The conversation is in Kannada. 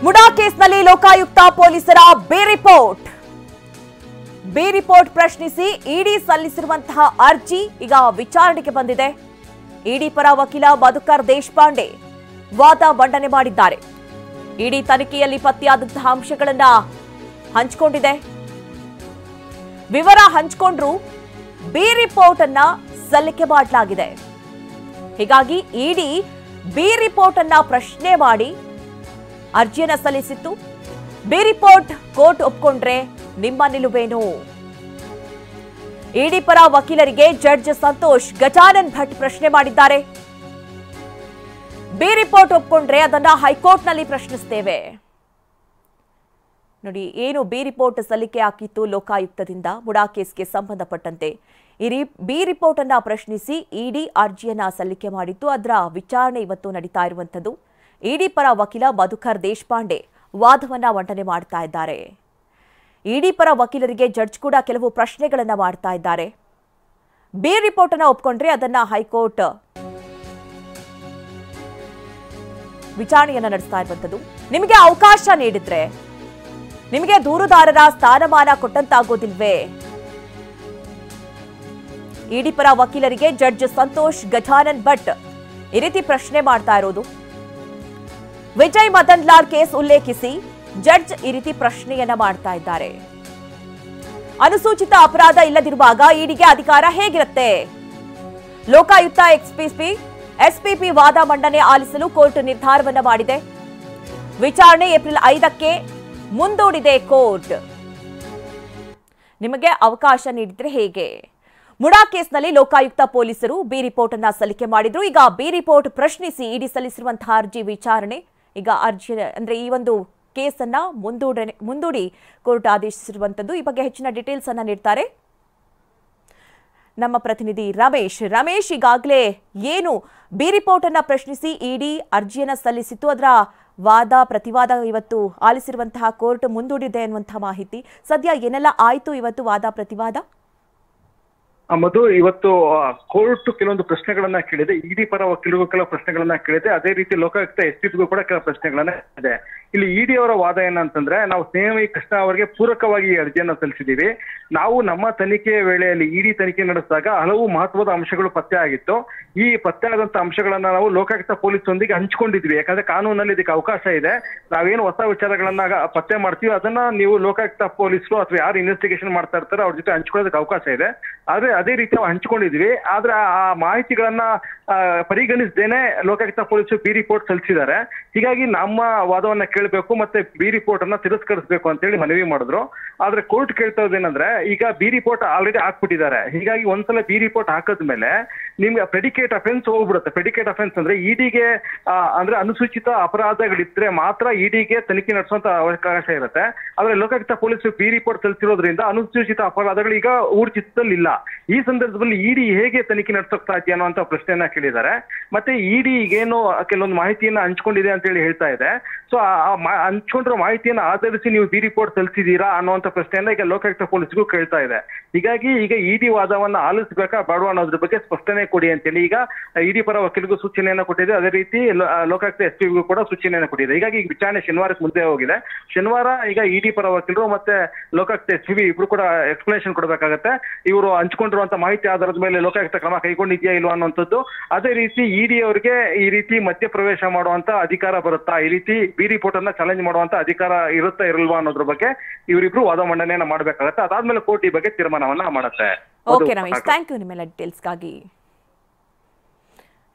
ಮುಡಾ ಕೇಸ್ನಲ್ಲಿ ಲೋಕಾಯುಕ್ತ ಪೊಲೀಸರ ಬಿ ರಿಪೋರ್ಟ್ ಪ್ರಶ್ನಿಸಿ ಇಡಿ ಸಲ್ಲಿಸಿರುವಂತಹ ಅರ್ಜಿ ಈಗ ವಿಚಾರಣೆಗೆ ಬಂದಿದೆ. ಇಡಿ ಪರ ವಕೀಲ ಮಧುಕರ್ ದೇಶಪಾಂಡೆ ವಾದ ಮಂಡನೆ ಮಾಡಿದ್ದಾರೆ. ಇಡಿ ತನಿಖೆಯಲ್ಲಿ ಪತ್ತೆಯಾದಂತಹ ಅಂಶಗಳನ್ನ ಹಂಚಿಕೊಂಡಿದೆ. ವಿವರ ಹಂಚಿಕೊಂಡ್ರು ಬಿ ರಿಪೋರ್ಟ್ ಅನ್ನ ಸಲ್ಲಿಕೆ ಮಾಡಲಾಗಿದೆ. ಹೀಗಾಗಿ ಇಡಿ ಬಿ ರಿಪೋರ್ಟ್ ಅನ್ನ ಪ್ರಶ್ನೆ ಮಾಡಿ ಅರ್ಜಿಯನ್ನ ಸಲ್ಲಿಸಿತ್ತು. ಬಿ ರಿಪೋರ್ಟ್ ಕೋರ್ಟ್ ಒಪ್ಪಿಕೊಂಡ್ರೆ ನಿಮ್ಮ ನಿಲುವೇನು? ಇಡಿ ಪರ ವಕೀಲರಿಗೆ ಜಡ್ಜ್ ಸಂತೋಷ್ ಗಜಾನನ್ ಭಟ್ ಪ್ರಶ್ನೆ ಮಾಡಿದ್ದಾರೆ. ಬಿ ರಿಪೋರ್ಟ್ ಒಪ್ಪಿಕೊಂಡ್ರೆ ಅದನ್ನ ಹೈಕೋರ್ಟ್ನಲ್ಲಿ ಪ್ರಶ್ನಿಸುತ್ತೇವೆ. ನೋಡಿ, ಏನು ಬಿ ರಿಪೋರ್ಟ್ ಸಲ್ಲಿಕೆ ಹಾಕಿತ್ತು ಲೋಕಾಯುಕ್ತದಿಂದ ಮುಡಾ ಕೇಸ್ಗೆ ಸಂಬಂಧಪಟ್ಟಂತೆ ಬಿ ರಿಪೋರ್ಟ್ ಅನ್ನ ಪ್ರಶ್ನಿಸಿ ಇಡಿ ಅರ್ಜಿಯನ್ನ ಸಲ್ಲಿಕೆ ಮಾಡಿತ್ತು. ಅದರ ವಿಚಾರಣೆ ಇವತ್ತು ನಡೀತಾ ಇರುವಂತದ್ದು. ಇಡಿ ಪರ ವಕೀಲ ಮಧುಕರ್ ದೇಶಪಾಂಡೆ ವಾದವನ್ನ ಮಂಡನೆ ಮಾಡ್ತಾ ಇದ್ದಾರೆ. ಇಡಿ ಪರ ವಕೀಲರಿಗೆ ಜಡ್ಜ್ ಕೂಡ ಕೆಲವು ಪ್ರಶ್ನೆಗಳನ್ನ ಮಾಡ್ತಾ ಇದ್ದಾರೆ. ಬಿ ರಿಪೋರ್ಟ್ ಅನ್ನ ಒಪ್ಪಿಕೊಂಡ್ರೆ ಅದನ್ನ ಹೈಕೋರ್ಟ್ ವಿಚಾರಣೆಯನ್ನ ನಡೆಸ್ತಾ ಇರುವಂತದ್ದು. ನಿಮಗೆ ಅವಕಾಶ ನೀಡಿದ್ರೆ ನಿಮಗೆ ದೂರುದಾರರ ಸ್ಥಾನಮಾನ ಕೊಟ್ಟಂತಾಗೋದಿಲ್ವೇ? ಇಡಿ ಪರ ವಕೀಲರಿಗೆ ಜಡ್ಜ್ ಸಂತೋಷ್ ಗಜಾನನ್ ಭಟ್ ಈ ರೀತಿ ಪ್ರಶ್ನೆ ಮಾಡ್ತಾ ಇರೋದು. ವಿಜಯ್ ಮದನ್ ಲಾಲ್ ಕೇಸ್ ಉಲ್ಲೇಖಿಸಿ ಜಡ್ಜ್ ಈ ರೀತಿ ಪ್ರಶ್ನೆಯನ್ನ ಮಾಡ್ತಾ ಇದ್ದಾರೆ. ಅನುಸೂಚಿತ ಅಪರಾಧ ಇಲ್ಲದಿರುವಾಗ ಇಡಿಗೆ ಅಧಿಕಾರ ಹೇಗಿರುತ್ತೆ? ಲೋಕಾಯುಕ್ತ ಎಸ್ಪಿಪಿ ವಾದ ಮಂಡನೆ ಆಲಿಸಲು ಕೋರ್ಟ್ ನಿರ್ಧಾರವನ್ನ ಮಾಡಿದೆ. ವಿಚಾರಣೆ ಏಪ್ರಿಲ್ 5ಕ್ಕೆ ಮುಂದೂಡಿದೆ ಕೋರ್ಟ್. ನಿಮಗೆ ಅವಕಾಶ ನೀಡಿದ್ರೆ ಹೇಗೆ? ಮುಡಾ ಕೇಸ್ನಲ್ಲಿ ಲೋಕಾಯುಕ್ತ ಪೊಲೀಸರು ಬಿ ರಿಪೋರ್ಟ್ ಅನ್ನ ಸಲ್ಲಿಕೆ ಮಾಡಿದ್ರು. ಈಗ ಬಿ ರಿಪೋರ್ಟ್ ಪ್ರಶ್ನಿಸಿ ಇಡಿ ಸಲ್ಲಿಸಿರುವಂತಹ ಅರ್ಜಿ ವಿಚಾರಣೆ ಈಗ ಅರ್ಜಿ ಅಂದ್ರೆ ಈ ಒಂದು ಕೇಸನ್ನ ಮುಂದೂಡಿ ಕೋರ್ಟ್ ಆದೇಶಿಸಿರುವಂತದ್ದು. ಈ ಬಗ್ಗೆ ಹೆಚ್ಚಿನ ಡೀಟೇಲ್ಸ್ ಅನ್ನ ನೀಡ್ತಾರೆ ನಮ್ಮ ಪ್ರತಿನಿಧಿ ರಮೇಶ್. ಈಗಾಗಲೇ ಏನು ಬಿ ರಿಪೋರ್ಟ್ ಅನ್ನ ಪ್ರಶ್ನಿಸಿ ಇಡಿ ಅರ್ಜಿಯನ್ನ ಸಲ್ಲಿಸಿತ್ತು, ಅದರ ವಾದ ಪ್ರತಿವಾದ ಇವತ್ತು ಆಲಿಸಿರುವಂತಹ ಕೋರ್ಟ್ ಮುಂದೂಡಿದೆ ಅನ್ನುವಂತಹ ಮಾಹಿತಿ. ಸದ್ಯ ಏನೆಲ್ಲ ಆಯ್ತು ಇವತ್ತು ವಾದ ಪ್ರತಿವಾದ? ಮಧು, ಇವತ್ತು ಕೋರ್ಟ್ ಕೆಲವೊಂದು ಪ್ರಶ್ನೆಗಳನ್ನ ಕೇಳಿದೆ. ಇಡಿ ಪರ ವಕೀಲರಿಗೂ ಕೆಲವು ಪ್ರಶ್ನೆಗಳನ್ನ ಕೇಳಿದೆ. ಅದೇ ರೀತಿ ಲೋಕಾಯುಕ್ತ ಎಸ್ಪಿಗೂ ಕೂಡ ಕೆಲವು ಪ್ರಶ್ನೆಗಳನ್ನ ಇದೆ. ಇಲ್ಲಿ ಇಡಿ ಅವರ ವಾದ ಏನಂತಂದ್ರೆ, ನಾವು ಸ್ನೇಹಿ ಕೃಷ್ಣ ಅವರಿಗೆ ಪೂರಕವಾಗಿ ಈ ಅರ್ಜಿಯನ್ನ ಸಲ್ಲಿಸಿದ್ದೀವಿ. ನಾವು ನಮ್ಮ ತನಿಖೆಯ ವೇಳೆಯಲ್ಲಿ ಇಡಿ ತನಿಖೆ ನಡೆಸಿದಾಗ ಹಲವು ಮಹತ್ವದ ಅಂಶಗಳು ಪತ್ತೆ ಆಗಿತ್ತು. ಈ ಪತ್ತೆ ಆದಂತ ಅಂಶಗಳನ್ನ ನಾವು ಲೋಕಾಯುಕ್ತ ಪೊಲೀಸರೊಂದಿಗೆ ಹಂಚ್ಕೊಂಡಿದ್ವಿ. ಯಾಕಂದ್ರೆ ಕಾನೂನಲ್ಲಿ ಇದಕ್ಕೆ ಅವಕಾಶ ಇದೆ. ನಾವೇನು ಹೊಸ ವಿಚಾರಗಳನ್ನ ಪತ್ತೆ ಮಾಡ್ತೀವಿ ಅದನ್ನ ನೀವು ಲೋಕಾಯುಕ್ತ ಪೊಲೀಸರು ಅಥವಾ ಯಾರು ಇನ್ವೆಸ್ಟಿಗೇಷನ್ ಮಾಡ್ತಾ ಇರ್ತಾರೋ ಅವ್ರ ಜೊತೆ ಹಂಚ್ಕೊಳ್ಳೋದಕ್ಕೆ ಅವಕಾಶ ಇದೆ. ಆದ್ರೆ ಅದೇ ರೀತಿ ನಾವು ಹಂಚ್ಕೊಂಡಿದ್ವಿ. ಆದ್ರೆ ಆ ಮಾಹಿತಿಗಳನ್ನ ಪರಿಗಣಿಸದೇನೆ ಲೋಕಾಯುಕ್ತ ಪೊಲೀಸರು ಬಿ ರಿಪೋರ್ಟ್ ಸಲ್ಲಿಸಿದ್ದಾರೆ. ಹೀಗಾಗಿ ನಮ್ಮ ವಾದವನ್ನ ಕೇಳಬೇಕು ಮತ್ತೆ ಬಿ ರಿಪೋರ್ಟ್ ಅನ್ನ ತಿರಸ್ಕರಿಸಬೇಕು ಅಂತ ಹೇಳಿ ಮನವಿ ಮಾಡಿದ್ರು. ಆದ್ರೆ ಕೋರ್ಟ್ ಕೇಳ್ತಾ ಇರೋದೇನಂದ್ರೆ, ಈಗ ಬಿ ರಿಪೋರ್ಟ್ ಆಲ್ರೆಡಿ ಹಾಕ್ಬಿಟ್ಟಿದ್ದಾರೆ. ಹೀಗಾಗಿ ಒಂದ್ಸಲ ಬಿ ರಿಪೋರ್ಟ್ ಹಾಕಿದ್ಮೇಲೆ ನಿಮ್ಗೆ ಪ್ರೆಡಿಕೇಟ್ ಅಫೆನ್ಸ್ ಹೋಗ್ಬಿಡುತ್ತೆ. ಪ್ರೆಡಿಕೇಟ್ ಅಫೆನ್ಸ್ ಅಂದ್ರೆ ಇಡಿಗೆ ಅಂದ್ರೆ ಅನುಸೂಚಿತ ಅಪರಾಧಗಳಿದ್ರೆ ಮಾತ್ರ ಇಡಿಗೆ ತನಿಖೆ ನಡೆಸುವಂತ ಅವಕಾಶ ಇರುತ್ತೆ. ಆದ್ರೆ ಲೋಕಾಯುಕ್ತ ಪೊಲೀಸರು ಬಿ ರಿಪೋರ್ಟ್ ಸಲ್ಲಿಸಿರೋದ್ರಿಂದ ಅನುಸೂಚಿತ ಅಪರಾಧಗಳು ಈಗ ಊರ್ಜಿತದಲ್ಲಿ ಇಲ್ಲ. ಈ ಸಂದರ್ಭದಲ್ಲಿ ಇಡಿ ಹೇಗೆ ತನಿಖೆ ನಡೆಸೋಕ್ ಸಾಧ್ಯ ಅನ್ನುವಂತ ಪ್ರಶ್ನೆಯನ್ನ ಕೇಳಿದ್ದಾರೆ. ಮತ್ತೆ ಇಡಿ ಈಗೇನು ಕೆಲವೊಂದು ಮಾಹಿತಿಯನ್ನ ಹಂಚ್ಕೊಂಡಿದೆ ಅಂತ ಹೇಳಿ ಹೇಳ್ತಾ ಇದೆ. ಸೊ ಹಂಚ್ಕೊಂಡಿರೋ ಮಾಹಿತಿಯನ್ನ ಆಧರಿಸಿ ನೀವು ಬಿ ರಿಪೋರ್ಟ್ ಸಲ್ಲಿಸಿದೀರಾ ಅನ್ನುವಂತ ಪ್ರಶ್ನೆಯನ್ನ ಈಗ ಲೋಕಾಯುಕ್ತ ಪೊಲೀಸರಿಗೂ ಕೇಳ್ತಾ ಇದೆ. ಹೀಗಾಗಿ ಈಗ ಇಡಿ ವಾದವನ್ನ ಆಲಿಸಬೇಕಾ ಬೇಡವಾ ಅನ್ನೋದ್ರ ಬಗ್ಗೆ ಸ್ಪಷ್ಟನೆ ಕೊಡಿ ಅಂತೇಳಿ ಈಗ ಇಡಿ ಪರ ವಕೀಲರಿಗೂ ಸೂಚನೆಯನ್ನ ಕೊಟ್ಟಿದೆ. ಅದೇ ರೀತಿ ಲೋಕಾಯುಕ್ತ ಎಸ್ಪಿಗೂ ಕೂಡ ಸೂಚನೆಯನ್ನ ಕೊಟ್ಟಿದೆ. ಹೀಗಾಗಿ ಈಗ ವಿಚಾರಣೆ ಶನಿವಾರಕ್ಕೆ ಮುಂದೆ ಹೋಗಿದೆ. ಶನಿವಾರ ಈಗ ಇಡಿ ಪರ ವಕೀಲರು ಮತ್ತೆ ಲೋಕಾಯುಕ್ತ ಎಸ್ಪಿ ಇಬ್ರು ಕೂಡ ಎಕ್ಸ್ಪ್ಲನೇಷನ್ ಕೊಡಬೇಕಾಗತ್ತೆ. ಇವರು ಹಂಚ್ಕೊಂಡಿರುವಂತ ಮಾಹಿತಿ ಆಧಾರದ ಮೇಲೆ ಲೋಕಾಯುಕ್ತ ಕ್ರಮ ಕೈಗೊಂಡಿದ್ಯಾ ಇಲ್ವಾ ಅನ್ನುವಂಥದ್ದು. ಅದೇ ರೀತಿ ಇಡಿ ಅವರಿಗೆ ಈ ರೀತಿ ಮಧ್ಯಪ್ರವೇಶ ಮಾಡುವಂತ ಅಧಿಕಾರ ಬರುತ್ತಾ, ಈ ರೀತಿ ಬಿ ರಿಪೋರ್ಟ್ ಅನ್ನ ಚಾಲೆಂಜ್ ಮಾಡುವಂತ ಅಧಿಕಾರ ಇರುತ್ತಾ ಇರಲ್ವಾ ಅನ್ನೋದ್ರ ಬಗ್ಗೆ ಇವರಿಬ್ರು ವಾದ ಮಂಡನೆಯನ್ನ ಮಾಡಬೇಕಾಗತ್ತೆ. ಅದಾದ್ಮೇಲೆ ಕೋರ್ಟ್ ಈ ಬಗ್ಗೆ ತೀರ್ಮಾನವನ್ನ ಮಾಡುತ್ತೆ. ಓಕೆ ರಮೇಶ್, ಥ್ಯಾಂಕ್ ಯು ನಿಮ್ಮೆಲ್ಲ ಡೀಟೇಲ್ಸ್ಗಾಗಿ.